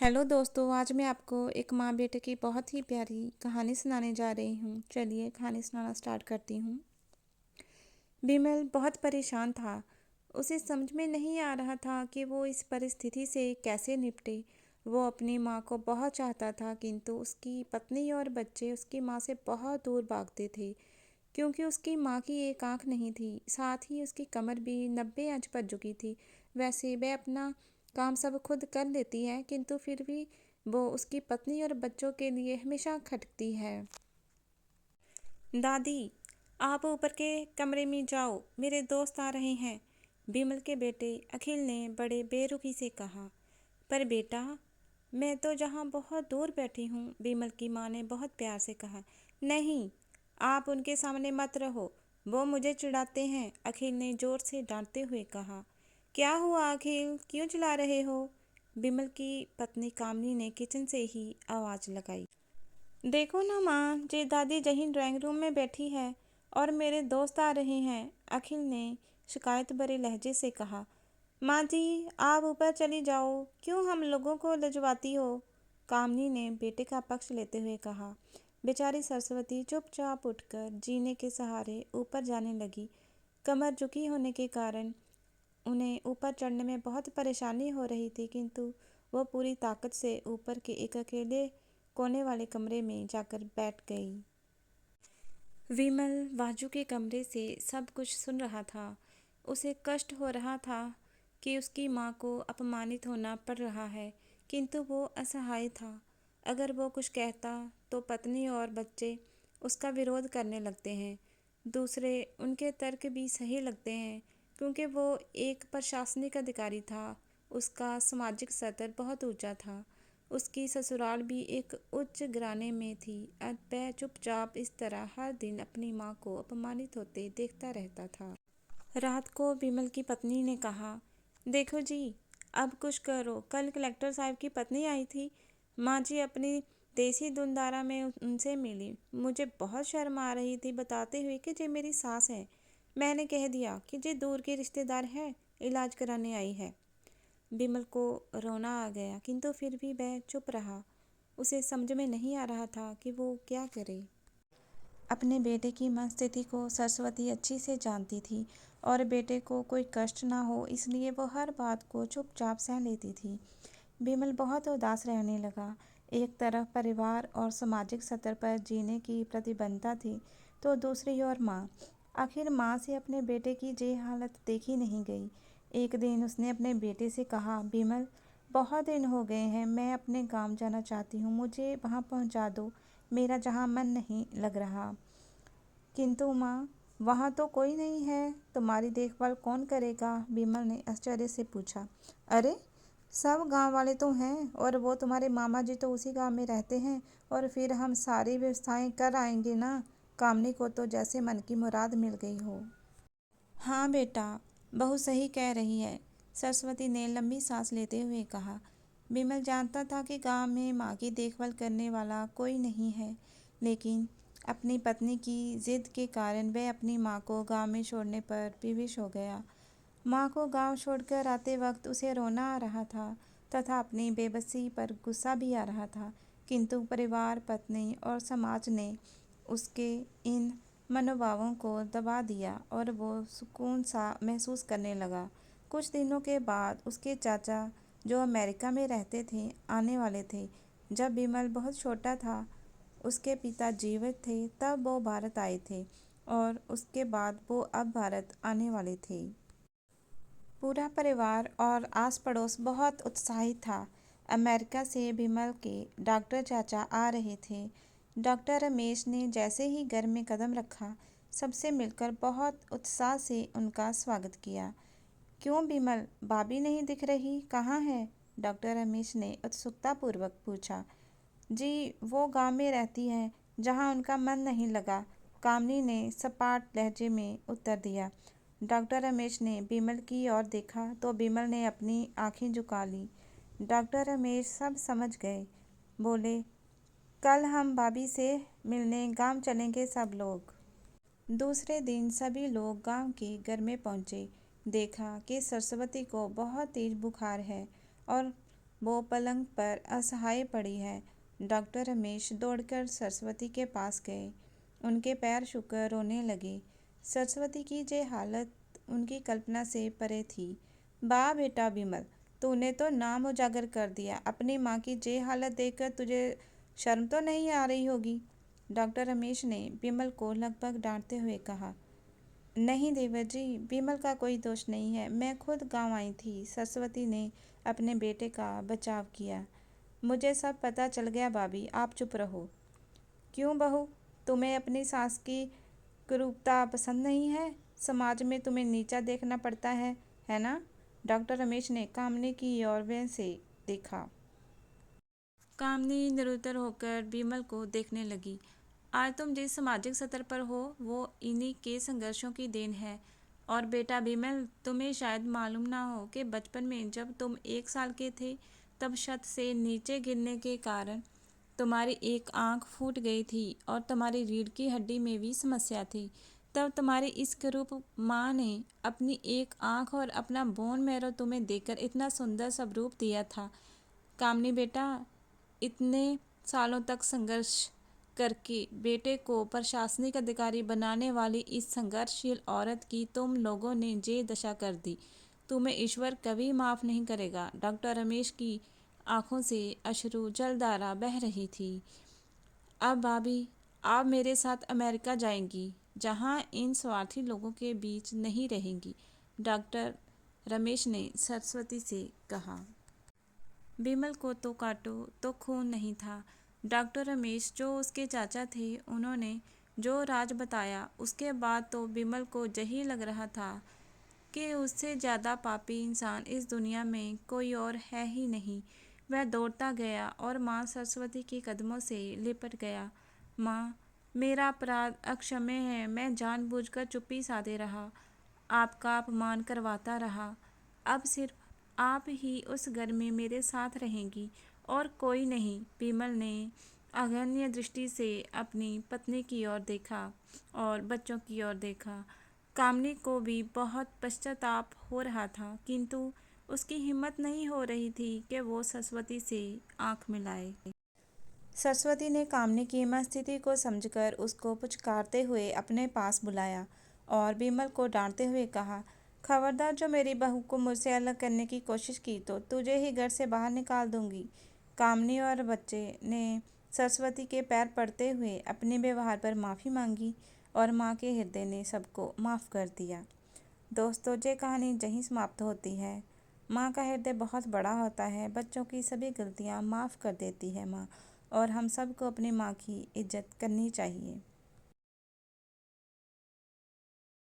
Hello दोस्तों, आज मैं आपको एक माँ बेटे की बहुत ही प्यारी कहानी सुनाने जा रही हूँ। चलिए कहानी सुनाना स्टार्ट करती हूँ। बिमल बहुत परेशान था। उसे समझ में नहीं आ रहा था कि वो इस परिस्थिति से कैसे निपटे। वो अपनी माँ को बहुत चाहता था, किंतु उसकी पत्नी और बच्चे उसकी माँ से बहुत दूर भागते थे, क्योंकि उसकी माँ की एक आंख नहीं थी, साथ ही उसकी कमर भी 90 इंच पर झुकी थी। वैसे वह अपना काम सब खुद कर लेती है, किंतु फिर भी वो उसकी पत्नी और बच्चों के लिए हमेशा खटकती है। दादी, आप ऊपर के कमरे में जाओ, मेरे दोस्त आ रहे हैं, बिमल के बेटे अखिल ने बड़े बेरुखी से कहा। पर बेटा, मैं तो जहाँ बहुत दूर बैठी हूँ, बिमल की माँ ने बहुत प्यार से कहा। नहीं, आप उनके सामने मत रहो, वो मुझे चिढ़ाते हैं, अखिल ने जोर से डांटते हुए कहा। क्या हुआ अखिल, क्यों चिल्ला रहे हो? बिमल की पत्नी कामनी ने किचन से ही आवाज़ लगाई। देखो ना माँ जी, दादी जहीं ड्राइंग रूम में बैठी है और मेरे दोस्त आ रहे हैं, अखिल ने शिकायत भरे लहजे से कहा। माँ जी, आप ऊपर चली जाओ, क्यों हम लोगों को लजवाती हो? कामनी ने बेटे का पक्ष लेते हुए कहा। बेचारी सरस्वती चुपचाप उठकर जीने के सहारे ऊपर जाने लगी। कमर झुकी होने के कारण उन्हें ऊपर चढ़ने में बहुत परेशानी हो रही थी, किंतु वो पूरी ताकत से ऊपर के एक अकेले कोने वाले कमरे में जाकर बैठ गई। विमल बाजू के कमरे से सब कुछ सुन रहा था। उसे कष्ट हो रहा था कि उसकी माँ को अपमानित होना पड़ रहा है, किंतु वो असहाय था। अगर वो कुछ कहता तो पत्नी और बच्चे उसका विरोध करने लगते हैं। दूसरे उनके तर्क भी सही लगते हैं, क्योंकि वो एक प्रशासनिक अधिकारी था। उसका सामाजिक स्तर बहुत ऊंचा था। उसकी ससुराल भी एक उच्च घराने में थी। अब वह चुपचाप इस तरह हर दिन अपनी माँ को अपमानित होते देखता रहता था। रात को बिमल की पत्नी ने कहा, देखो जी, अब कुछ करो। कल कलेक्टर साहब की पत्नी आई थी। माँ जी अपनी देसी धुंधारा में उनसे मिली। मुझे बहुत शर्म आ रही थी बताते हुए कि ये मेरी सास है। मैंने कह दिया कि ये दूर की रिश्तेदार है, इलाज कराने आई है। बिमल को रोना आ गया, किंतु फिर भी वह चुप रहा। उसे समझ में नहीं आ रहा था कि वो क्या करे। अपने बेटे की मनस्थिति को सरस्वती अच्छी से जानती थी और बेटे को कोई कष्ट ना हो, इसलिए वो हर बात को चुपचाप सह लेती थी। बिमल बहुत उदास रहने लगा। एक तरफ परिवार और सामाजिक स्तर पर जीने की प्रतिबद्धता थी, तो दूसरी ओर माँ। आखिर माँ से अपने बेटे की ये हालत देखी नहीं गई। एक दिन उसने अपने बेटे से कहा, बिमल, बहुत दिन हो गए हैं, मैं अपने गांव जाना चाहती हूँ, मुझे वहाँ पहुँचा दो, मेरा जहाँ मन नहीं लग रहा। किंतु माँ, वहाँ तो कोई नहीं है, तुम्हारी देखभाल कौन करेगा? बिमल ने आश्चर्य से पूछा। अरे, सब गांव वाले तो हैं, और वो तुम्हारे मामा जी तो उसी गांव में रहते हैं, और फिर हम सारी व्यवस्थाएं कर आएंगे ना। कामनी को तो जैसे मन की मुराद मिल गई हो। हाँ बेटा, बहू सही कह रही है, सरस्वती ने लंबी सांस लेते हुए कहा। बिमल जानता था कि गांव में माँ की देखभाल करने वाला कोई नहीं है, लेकिन अपनी पत्नी की जिद के कारण वह अपनी माँ को गांव में छोड़ने पर विवश हो गया। माँ को गांव छोड़कर आते वक्त उसे रोना आ रहा था तथा अपनी बेबसी पर गुस्सा भी आ रहा था, किंतु परिवार, पत्नी और समाज ने उसके इन मनोभावों को दबा दिया और वो सुकून सा महसूस करने लगा। कुछ दिनों के बाद उसके चाचा, जो अमेरिका में रहते थे, आने वाले थे। जब बिमल बहुत छोटा था, उसके पिता जीवित थे, तब वो भारत आए थे, और उसके बाद वो अब भारत आने वाले थे। पूरा परिवार और आस पड़ोस बहुत उत्साहित था। अमेरिका से बिमल के डॉक्टर चाचा आ रहे थे। डॉक्टर रमेश ने जैसे ही घर में कदम रखा, सबसे मिलकर बहुत उत्साह से उनका स्वागत किया। क्यों बिमल, भाभी नहीं दिख रही, कहाँ है? डॉक्टर रमेश ने उत्सुकतापूर्वक पूछा। जी, वो गांव में रहती हैं, जहां उनका मन नहीं लगा, कामनी ने सपाट लहजे में उत्तर दिया। डॉक्टर रमेश ने बिमल की ओर देखा तो बिमल ने अपनी आंखें झुका ली। डॉक्टर रमेश सब समझ गए। बोले, कल हम भाभी से मिलने गांव चलेंगे सब लोग। दूसरे दिन सभी लोग गांव के घर में पहुंचे। देखा कि सरस्वती को बहुत तेज बुखार है और वो पलंग पर असहाय पड़ी है। डॉक्टर रमेश दौड़कर सरस्वती के पास गए। उनके पैर छूकर रोने लगे। सरस्वती की ये हालत उनकी कल्पना से परे थी। वाह बेटा विमल, तूने तो नाम उजागर कर दिया। अपनी माँ की ये हालत देखकर तुझे शर्म तो नहीं आ रही होगी। डॉक्टर रमेश ने विमल को लगभग डांटते हुए कहा। नहीं देवर जी, विमल का कोई दोष नहीं है। मैं खुद गांव आई थी। सरस्वती ने अपने बेटे का बचाव किया। मुझे सब पता चल गया भाभी, आप चुप रहो। क्यों बहू, तुम्हें अपनी सास की कुरूपता पसंद नहीं है? समाज में तुम्हें नीचा देखना पड़ता है ना? डॉक्टर रमेश ने कामनी की ओर वे से देखा। कामनी निरुत्तर होकर विमल को देखने लगी। आज तुम जिस सामाजिक स्तर पर हो वो इन्हीं के संघर्षों की देन है। और बेटा विमल, तुम्हें शायद मालूम ना हो कि बचपन में जब तुम 1 साल के थे तब छत से नीचे गिरने के कारण तुम्हारी एक आंख फूट गई थी और तुम्हारी रीढ़ की हड्डी में भी समस्या थी। तब तुम्हारी इस कुरूप माँ ने अपनी एक आंख और अपना बोन मैरो तुम्हें देकर इतना सुंदर स्वरूप दिया था। कामनी बेटा, इतने सालों तक संघर्ष करके बेटे को प्रशासनिक अधिकारी बनाने वाली इस संघर्षशील औरत की तुम लोगों ने ये दशा कर दी। तुम्हें ईश्वर कभी माफ़ नहीं करेगा। डॉक्टर रमेश की आंखों से अश्रु जलधारा बह रही थी। अब भाभी, आप मेरे साथ अमेरिका जाएंगी, जहां इन स्वार्थी लोगों के बीच नहीं रहेंगी। डॉक्टर रमेश ने सरस्वती से कहा। विमल को तो काटो तो खून नहीं था। डॉक्टर रमेश जो उसके चाचा थे, उन्होंने जो राज बताया उसके बाद तो विमल को यही लग रहा था कि उससे ज़्यादा पापी इंसान इस दुनिया में कोई और है ही नहीं। वह दौड़ता गया और माँ सरस्वती के कदमों से लिपट गया। माँ, मेरा अपराध अक्षम्य है। मैं जानबूझकर चुप्पी साधे रहा, आपका अपमान करवाता रहा। अब सिर्फ आप ही उस घर में मेरे साथ रहेंगी और कोई नहीं। विमल ने अगन्य दृष्टि से अपनी पत्नी की ओर देखा और बच्चों की ओर देखा। कामनी को भी बहुत पश्चाताप हो रहा था, किंतु उसकी हिम्मत नहीं हो रही थी कि वो सरस्वती से आंख मिलाए। सरस्वती ने कामनी की स्थिति को समझकर उसको पुचकारते हुए अपने पास बुलाया और विमल को डांटते हुए कहा, खबरदार, जो मेरी बहू को मुझसे अलग करने की कोशिश की तो तुझे ही घर से बाहर निकाल दूंगी। कामनी और बच्चे ने सरस्वती के पैर पड़ते हुए अपने व्यवहार पर माफ़ी मांगी और माँ के हृदय ने सबको माफ़ कर दिया। दोस्तों, ये कहानी यहीं समाप्त होती है। माँ का हृदय बहुत बड़ा होता है। बच्चों की सभी गलतियाँ माफ़ कर देती है माँ, और हम सबको अपनी माँ की इज्जत करनी चाहिए।